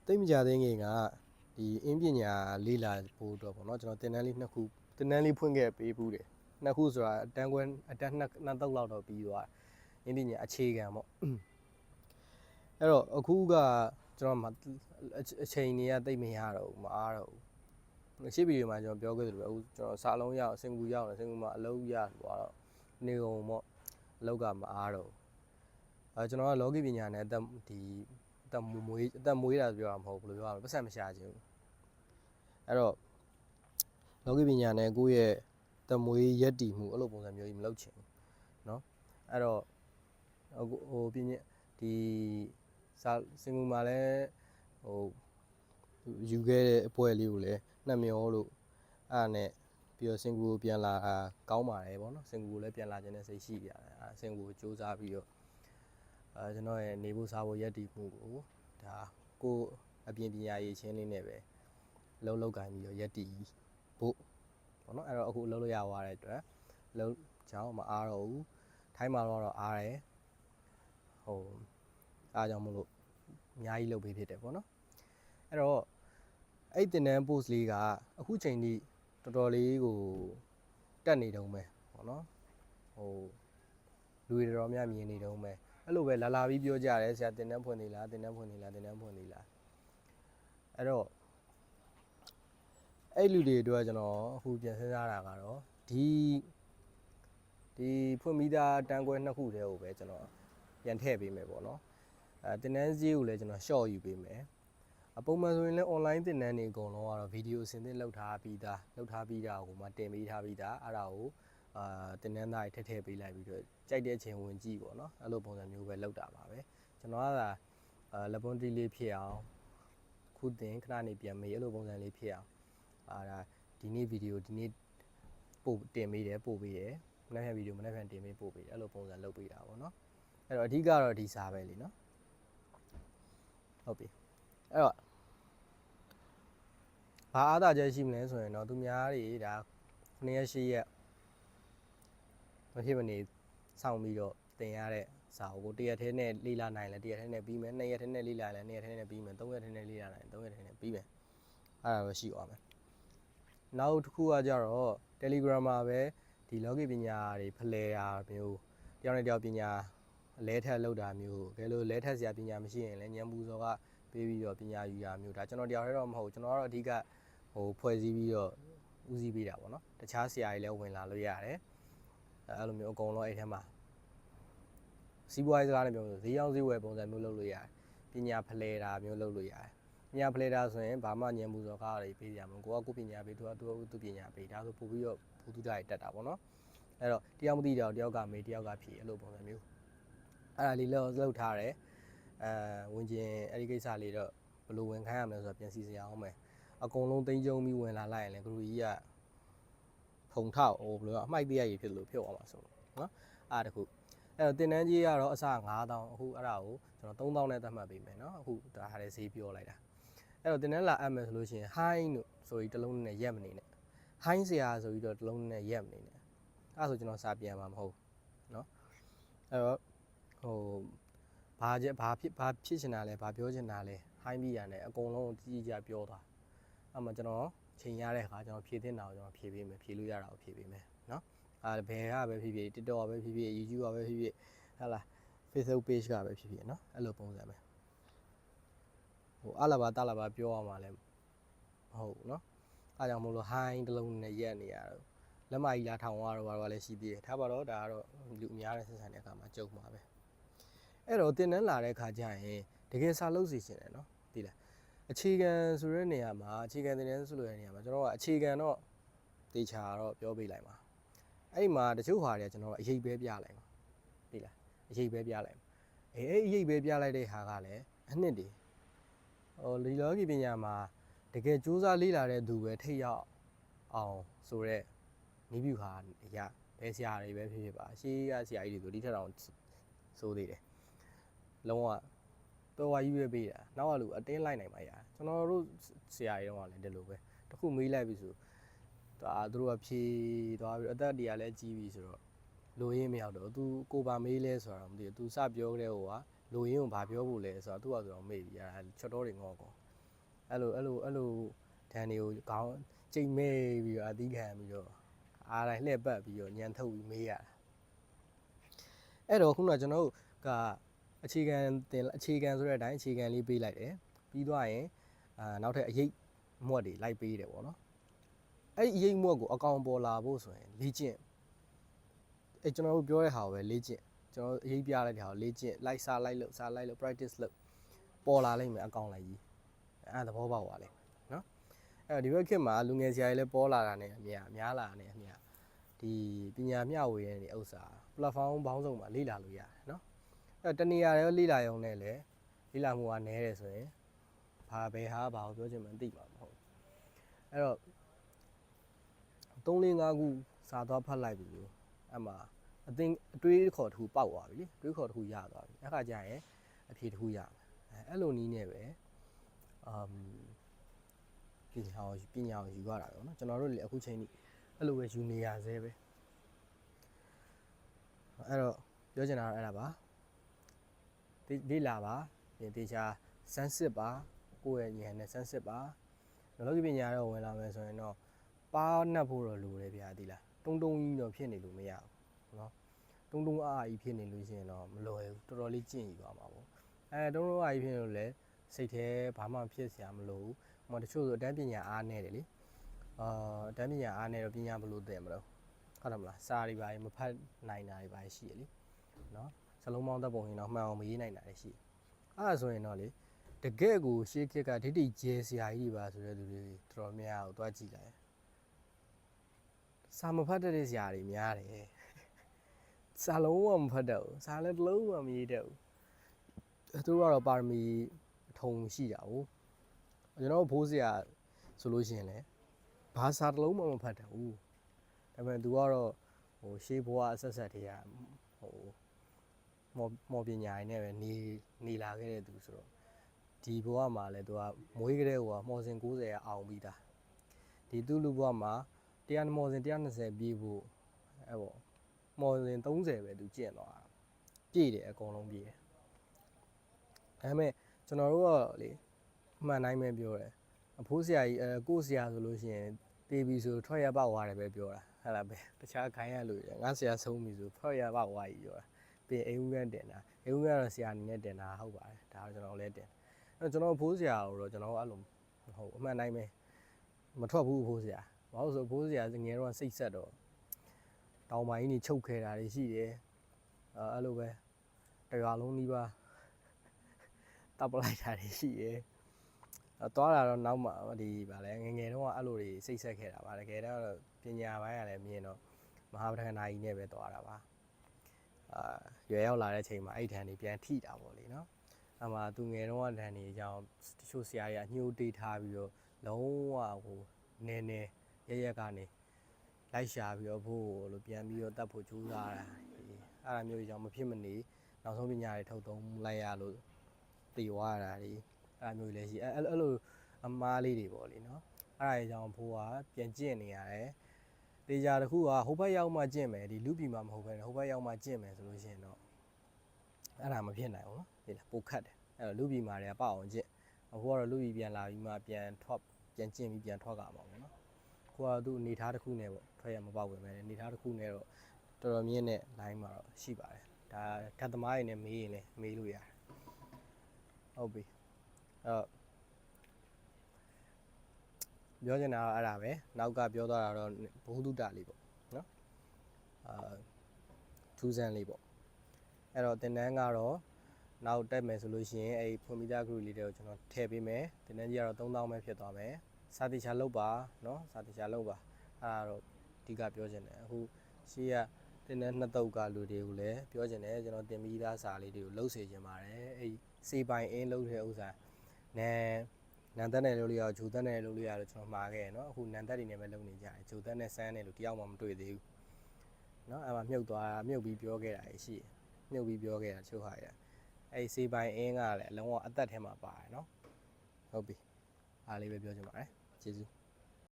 တိတ်မကြသေးခင်ကဒီအင်းပညာလေးလာဖို့အတွက်ပေါ့နော်ကျွန်တော်တင်တန်းလေး2ခုတင်တန်းလေးဖွင့်ခဲ့ပေးဘူးတယ်2ခုဆိုတာအတန်းခွဲအတန်းနှစ်သုတ်လောက်တော့ပြီးသွားအင်းပညာအခြေခံပေါ့အဲ့တော့အခုကကျွန်တော်အချိန်တွေကတိတ်မရတော့ဘူးမအားတော့ဘူးရှေ့ဗီဒီယိုမှာကျွန်တော်ပြောခဲ့သလိုပဲအခုကျွန်တော်စာလုံးရအောင်စင်ကူရအောင်စင်ကူမှာအလုပ်ရသွားတော့နေကုန်ပေါ့အလုပ်ကမအားတော့ဘူးကျွန်တော်ကလောကီပညာနဲ့အသက်မွေးတာပြောတာမဟုတ်ဘူးဘယ်လိုပြောရမလဲပတ်စံမရှာခြင်းဘူးအဲ့တော့လောကီပညာနဲ့ကိုယ့်ရဲ့တမွေးရက်တီမှုအဲ့လိုပုံစံမျိုးကြီးမလုပ်ချင်ဘူးเนาะအဲ့တော့ဟိုပညာဒီစာစင်ကူမှာလည်းဟိုယူခဲ့တဲ့အပွဲလေးကိုလည်းနှက်မျောလို့အဲ့နဲ့ပြီးတော့စင်ကူကိုပြန်လာကောင်းပါတယ်ပေါ့နော်စင်ကူကိုလည်းပြန်လာခြင်းနဲ့စိတ်ရှိရတယ်စင်ကူကိုစူးစမ်းပြီးတော့ကျွန်တော်ရဲ့နေဖို့စားဖို့ရက်တီမှုကိုဒါကိုအပြင်ပညာရေးချင်းလေးနဲ့ပဲလောက်ကိုင်းပြီးတော့ရက်တီဖို့ပေါ့နော်အဲ့တော့အခုလှုပ်လို့ရသွားတဲ့အတွက်လှုပ်ချောင်းမအားတော့ဘူးထိုင်းမှာတော့အားတယ်ဟိုအားကြောင့်မလို့အများကြီးလှုပ်ပေးဖြစ်တယ်ပေါ့နော်အဲ့တော့အဲ့တင်တန်း post လေးကအခုချိန်ထိတော်တော်လေးကိုတက်နေတုံးပဲပေါ့နော်ဟိုလူတွေတော်များမြင်နေတုံးပဲအဲ့လိုပဲလာပြီးပြောကြတယ်ဆရာတင်တန်းဖွင့်နေလားတင်တန်းဖွင့်နေလားတင်တန်းဖွင့်နေလားအဲ့တော့အဲ့လူတွေအတွက်ကျွန်တော်အခုပြန်စဉ်းစားတာကတော့ဒီဖွင့်ပြီးသားတန်းခွဲ2ခုတည်းကိုပဲကျွန်တော်ပြန်ထည့်ပေးမယ်ပေါ့နော်တင်တန်းစည်းကိုလည်းကျွန်တော် short ယူပေးမယ်ပုံမှန်ဆိုရင်လည်း online တင်တန်းတွေအကုန်လုံးကတော့ဗီဒီယိုအစင်သင့်လောက်ထားပြီးတာကိုမှတင်ပေးထားပြီးတာအဲ့ဒါကိုတင်တန်းသားတွေထည့်ပေးလိုက်ပြီးတော့ကြိုက်တဲ့အချိန်ဝင်ကြည့်ပေါ့နော်အဲ့လိုပုံစံမျိုးပဲလောက်တာပါပဲကျွန်တော်ကလက်ပွန်တီလေးဖြစ်အောင်ခုတင်ခဏနေပြန်မေးအဲ့လိုပုံစံလေးဖြစ်အောင်ဒါဒီနေ့ဗီဒီယိုဒီနေ့ပို့တင်ပေးတယ်ပို့ပေးတယ်မနေ့ကဗီဒီယိုမနေ့ကတင်ပေးပို့ပေးတယ်အဲ့လိုပုံစံလုပ်ပေးတာပေါ့နော်အဲ့တော့အဓိကတော့ဒီစာပဲလीနော်ဟုတ်ပြီအဲ့တော့ဘာအားသာချက်ရှိမလဲဆိုရင်တော့သူများတွေဒါ9ရက်10ရက်မဖြစ်မနေစောင့်ပြီးတော့တင်ရတဲ့စာအုပ်ကို1ရက်ထဲနဲ့လေ့လာနိုင်လဲ1ရက်ထဲနဲ့ပြီးမယ်2ရက်ထဲနဲ့လေ့လာလဲ2ရက်ထဲနဲ့ပြီးမယ်3ရက်ထဲနဲ့လေ့လာနိုင်3ရက်ထဲနဲ့ပြီးမယ်အဲ့ဒါပဲရှိသွားမယ်နောက်တစ်ခုကကြတော့ Telegram မှာပဲဒီလောကီပညာတွေဖလှယ်တာမျိုးတယောက်နဲ့တယောက်ပညာလဲထက်လောက်တာမျိုးဘယ်လိုလဲထက်စရာပညာမရှိရင်လည်းညံပူစောကပေးပြီးတော့ပညာယူတာမျိုးဒါကျွန်တော်တယောက်တည်းတော့မဟုတ်ကျွန်တော်ကတော့အဓိကဖွဲ့စည်းပြီးတော့ဦးစီးပေးတာပေါ့နော်တခြားဆရာတွေလည်းဝင်လာလို့ရတယ်အဲ့လိုမျိုးအကုန်လုံးအဲ့ထဲမှာစီးပွားရေးစကားနဲ့ပြောလို့ဈေးရောက်ဈေးဝယ်ပုံစံမျိုးလုပ်လို့ရတယ်ပညာဖလှယ်တာမျိုးလုပ်လို့ရတယ်ပညာဖလှယ်တာဆိုရင်ဘာမှညံပူစောကားတွေပေးကြမှာကိုကကိုပညာပေးသူပညာပေးဒါဆိုပို့ပြီးတော့ဘုသူတွေတက်တာပေါ့နော်အဲ့တော့တယောက်မသိတော့တယောက်ကမေးတယောက်ကဖြေအဲ့လိုပုံစံမျိုးအဲ့ဒါလေးလောက်ထားတယ်ဝင်ကျင်အဲ့ဒီကိစ္စလေးတော့ဘယ်လိုဝင်ခိုင်းရမလဲဆိုတော့ပြန်စီစဉ်အောင်မယ်အကုန်လုံးသိမ်းကျုံပြီးဝင်လာလိုက်ရင်လည်းဂလူကြီးကဖုံထောက်ဘယ်လိုအမိုက်ပြရည်ဖြစ်လို့ဖြစ်သွားမှာဆိုနော်အားတခုအဲ့တော့တင်တန်းကြီးကတော့အစ9000အခုအဲ့ဒါကိုကျွန်တော်3000နဲ့သတ်မှတ်ပေးမယ်နော်အခုဒါဟာလည်းဈေးပြောလိုက်တာအဲ့တော့တင်တန်းလာအပ်မယ်ဆိုလို့ရှိရင် high လို့ဆိုပြီးတစ်လုံးနဲ့ရက်မနေနဲ့ high ဆရာဆိုပြီးတော့တစ်လုံးနဲ့ရက်မနေနဲ့အဲ့ဆိုကျွန်တော်စာပြန်မှာမဟုတ်နော်အဲ့တော့ဘာဖြစ်ချင်တာလဲဘာပြောချင်တာလဲ high ပြီးရတယ်အကုန်လုံးကြည့်ကြပြောသွားအဲ့မှာကျွန်တော်ချိန်ရတဲ့အခါကျွန်တော်ဖြည့်တင်တာကိုကျွန်တော်ဖြည့်ပေးမယ်ဖြည့်လို့ရတာကိုဖြည့်ပေးမယ်နော်ဘယ်ကပဲဖြစ်ဖြစ် TikTok ကပဲဖြစ်ဖြစ် YouTube ကပဲဖြစ်ဖြစ်ဟာလား Facebook page ကပဲဖြစ်ဖြစ်နော်အဲ့လိုပုံစံပဲအလာပါတလာပါပြောရမှာလဲမဟုတ်ဘူးနော်အားကြောင့်မလို့ high တစ်လုံးနဲ့ရက်နေရတော့လက်မကြီးလားထောင်ရတော့ဘာလည်းရှိသေးတယ်ထားပါတော့ဒါကတော့လူအများနဲ့ဆက်ဆံတဲ့အခါမှာကြုံမှာပဲအဲ့တော့တင်တန်းလာတဲ့အခါကျရင်တကယ်စာလုပ်စီရှင်တယ်နော်သိလားအခြေခံဆိုတဲ့နေရာမှာအခြေခံတင်တန်းဆိုတဲ့နေရာမှာကျွန်တော်ကအခြေခံတော့တေချာတော့ပြောပေးလိုက်ပါအဲ့မှာတချို့ဟာတွေကကျွန်တော်အရေးပဲပြလိုက်ပါသိလားအရေးပဲပြလိုက်အဲ့အရေးပဲပြလိုက်တဲ့ဟာကလည်းအနှစ်တည်းလီလောကီပညာမှာတကယ်စူးစမ်းလေ့လာတဲ့သူပဲထိရောက်အောင်ဆိုတော့နီးဗျူဟာအရာဘယ်ဆရာတွေပဲဖြစ်ဖြစ်ပါရှေးကဆရာကြီးတွေဆိုဒီထက်တောင်စိုးသေးတယ်လုံးဝတော်ဝါကြီးပဲပေးတာနောက်ကလူအတင်းလိုက်နိုင်ပါရကျွန်တော်တို့ဆရာတွေတော့လည်းဒီလိုပဲတခုမေးလိုက်ပြီဆိုဒါသူတို့ကဖြေသွားပြီးအသက်တွေကလည်းကြီးပြီဆိုတော့လိုရင်းမရောက်တော့သူကိုပါမေးလဲဆိုတော့မသိဘူးသူစပြောတဲ့ဟိုကလိုရင်းကိုဘာပြောဖို့လဲဆိုတော့သူကဆိုတော့မေးပြီအဲ့ဒါချော့တော်တွေငေါ့ကော အဲ့လိုဒန်တွေကိုခေါင်းကြိတ်မဲပြီးတော့အသီးခံပြီးတော့အားတိုင်းလှည့်ပတ်ပြီးတော့ညံထုတ်ပြီးမေးရတာအဲ့တော့ခုနကကျွန်တော်တို့ကအခြေခံဆိုတဲ့အတိုင်းအခြေခံလေးပေးလိုက်တယ်ပြီးသွားရင်နောက်ထပ်အရေးမွက်တွေလိုက်ပေးတယ်ပေါ့နော်အဲ့ဒီအရေးမွက်ကိုအကောင်ပေါ်လာဖို့ဆိုရင်လေ့ကျင့်အဲ့ကျွန်တော်တို့ပြောတဲ့ဟာကိုပဲလေ့ကျင့်ကျွန်တော်အရေးပြလိုက်တဲ့ဟာကိုလေ့ကျင့်လိုက်စားလိုက်လို့ practice လုပ်ပေါ်လာလိမ့်မယ်အကောင်လိုက်ကြီးအဲ့သဘောပေါက်ပါလိမ့်မယ်နော်အဲ့ဒီဘက်ခေတ်မှာလူငယ်ဆရာတွေလည်းပေါ်လာတာနဲ့အများလာတာနဲ့အများဒီပညာမျှဝေတဲ့နေဥစ္စာ platform ဘောင်းစုံမှာလေ့လာလို့ရတယ်နော်အဲ့တနေရာတွေလေ့လာရုံနဲ့လည်းလေ့လာမှုကနည်းတယ်ဆိုရင်ဘယ်ဟာဘာကိုပြောချင်မှန်းသိမှာမဟုတ်အဲ့တော့3-4-5ခုစာသွားဖတ်လိုက်ပြီလို့အဲ့မှာအတွေးခေါ်တစ်ခုပေါက်သွားပြီလေတွေးခေါ်တစ်ခုရသွားပြီအဲ့ခါကျရင်အဖြေတစ်ခုရမယ်အဲ့လိုနည်းနဲ့ပဲပညာကိုယူရတာပဲเนาะကျွန်တော်တို့လည်းအခုချိန်นี้အဲ့လိုပဲယူနေရသေးပဲအဲ့တော့ပြောချင်တာတော့အဲ့ဒါပါလေ့လာပါတေချာစမ်းစစ်ပါကိုယ့်ရဲ့ဉာဏ်နဲ့စမ်းစစ်ပါလောကီပညာတော့ဝင်လာမယ်ဆိုရင်တော့ပါနှက်ဖို့တော့လိုတယ်ဗျာဒီလားတုံကြီးတော့ဖြစ်နေလို့မရဘူးเนาะတုံအားကြီးဖြစ်နေလို့ရှိရင်တော့မလွယ်ဘူးတော်တော်လေးကျင့်ယူသွားမှာပေါ့တုံအားကြီးဖြစ်နေလို့လည်းစိတ်ထဲဘာမှဖြစ်စရာမလိုဘူးဟိုတချို့ဆိုအတန်းပညာအားနေတယ်လေအတန်းပညာအားနေတော့ပညာဘယ်လိုသင်မလို့ဟုတ်တယ်မလားစာတွေပါမဖတ်နိုင်တာတွေပါရှိရလေเนาะစလုံးပေါင်းသက်ပုံရင်တော့မှန်အောင်မရေးနိုင်တာတွေရှိအဲ့ဒါဆိုရင်တော့လေတကယ့်ကိုရှေးခေတ်ကဒိဋ္ဌိကျဲဆရာကြီးတွေပါဆိုတဲ့လူတွေတော်တော်များကိုတွားကြည့်လိုက်စာမဖတ်တဲ့ဆရာတွေများတယ်စာလုံးဝမဖတ်တတ်ဘူးစာလည်းတစ်လုံးမှမရေးတတ်ဘူးသူတို့ကတော့ပါရမီအထုံရှိတာဟုတ်ကျွန်တော်ဘိုးဆရာဆိုလို့ရှိရင်လည်းဘာစာတစ်လုံးမှမဖတ်တတ်ဘူးဒါပေမဲ့သူကတော့ဟိုရှေးဘွားအဆက်တွေကဟိုမော်ပညာရည်နဲ့ပဲနေလာခဲ့တဲ့သူဆိုတော့ဒီဘဝမှာလည်းသူကမွေးကလေးကမော်စင်90ရအောင်ပြီးသားဒီသူ့လူဘဝမှာ100မော်စင်120ပြေးဖို့အဲ့ပေါ့မော်စင်30ပဲသူကျင့်သွားတာပြည့်တယ်အကုန်လုံးပြည့်တယ်ဒါပေမဲ့ကျွန်တော်တို့ကလေအမှန်တိုင်းပဲပြောတယ်အဖိုးဆရာကြီးကိုဆရာဆိုလို့ရှိရင်တေးပြီဆိုထွက်ရပေါက်သွားတယ်ပဲပြောတာဟဲ့လားပဲတခြားခိုင်းရလို့ငါဆရာဆုံးပြီဆိုထွက်ရပေါက်သွားကြီးပြောတာပြင်အိမ်ဦးကတင်တာအိမ်ဦးကတော့ဆရာအနေနဲ့တင်တာဟုတ်ပါတယ်ဒါတော့ကျွန်တော်လည်းတင်အဲ့ကျွန်တော်ဖိုးဆရာကိုတော့ကျွန်တော်အဲ့လိုဟုတ်အမှန်တိုင်းပဲမထွက်ဘူးဖိုးဆရာဘာလို့ဆိုဖိုးဆရာငယ်တော့စိတ်ဆက်တော့တောင်ပိုင်းကြီးချုပ်ခဲတာတွေရှိတယ်အဲ့လိုပဲတရွာလုံးနီးပါးတပ်ပလိုက်တာတွေရှိတယ်သွားတာတော့နောက်မှဒီဗာလဲငယ်တော့အဲ့လိုတွေစိတ်ဆက်ခဲ့တာဗာတကယ်တော့ပညာပိုင်းကလည်းမြင်တော့မဟာပထကနာကြီးနဲ့ပဲသွားတာပါရွယ်ရောက်လာတဲ့ချိန်မှာအဲ့ထန်တွေပြန်ထိတာပေါ့လေနော်အမှသူငယ်တော့တန်တွေအကြောင်းတချို့ဆရာကြီးအညှိုးတေးထားပြီးတော့လုံးဝဟိုနေရက်ကနေလိုက်ရှာပြီးတော့ဖို့လို့ပြန်ပြီးတော့တတ်ဖို့ကြိုးစားတာအဲ့ဒါမျိုးကြီးကြောင့်မဖြစ်မနေနောက်ဆုံးပညာတွေထုတ်သုံးလိုက်ရလို့တည်သွားတာတွေအဲ့ဒါမျိုးလည်းရှိအဲ့လိုအမားလေးတွေပေါ့လေနော်အဲ့ဒါကြီးကြောင့်ဖိုးကပြန်ကျင့်နေရတယ်တေချာတစ်ခုကဟိုဘက်ရောက်မှကျင့်မယ်ဒီလူပြည်မှာမဟုတ်ဘဲဟိုဘက်ရောက်မှကျင့်မယ်ဆိုလို့ရှိရင်တော့အဲ့ဒါမဖြစ်နိုင်ဘူးနော်ဒီလားပိုခတ်တယ်အဲ့တော့လူပြည်မှာတွေကပအောင်ကျင့်အခုကတော့လူပြည်ပြန်လာပြီးမှပြန်ကျင့်ပြီးပြန်ထွက်ကြမှာပေါ့နော်ကိုကသူ့အနေထားတစ်ခုနဲ့ပေါ့ထွက်ရမပေါက်ဝင်မယ်အနေထားတစ်ခုနဲ့တော့တော်တော်မြင့်တဲ့ line မှာတော့ရှိပါတယ်ဒါဓာတ်သမားတွေနဲ့မေးရင်လည်းမေးလို့ရတယ်ဟုတ်ပြီပြောချင်တာတော့အဲ့ဒါပဲနောက်ကပြောသွားတာတော့ဘုဟုတုတလေးပေါ့နော်ထူးဆန်းလေးပေါ့အဲ့တော့တင်တန်းကတော့နောက်တက်မယ်ဆိုလို့ရှိရင်အဲ့ဖွင့်ပြီးသား group လေးတွေကိုကျွန်တော်ထည့်ပေးမယ်တင်တန်းကြီးကတော့3000ပဲဖြစ်သွားမယ်စာတိချာလုပ်ပါနော်စာတိချာလုပ်ပါအဲ့ဒါတော့အဓိကပြောချင်တယ်အခုရှေ့ကတင်တန်းနှစ်တုပ်ကလူတွေကိုလည်းပြောချင်တယ်ကျွန်တော်တင်ပြီးသားစာလေးတွေကိုလှုပ်စေချင်ပါတယ်အဲ့စေပိုင်အင်းလှုပ်တဲ့ဥစ္စာနန်သက်နဲ့လုပ်လို့ရဂျိုသက်နဲ့လုပ်လို့ရလို့ကျွန်တော်မှားခဲ့ရနော်အခုနန်သက်တွေနဲ့ပဲလုပ်နေကြတယ်ဂျိုသက်နဲ့ဆန်းနဲ့လို့တယောက်မှမတွေ့သေးဘူးနော်အဲ့မှာမြုပ်ပြီးပြောခဲ့တာရှိမြုပ်ပြီးပြောခဲ့တာချို့ဟာရအဲ့စေပိုင်အင်းကလည်းအလုံးဝအသက်ထဲမှာပါတယ်နော်ဟုတ်ပြီအားလေးပဲပြောချင်ပါတယ်ကျေးဇူး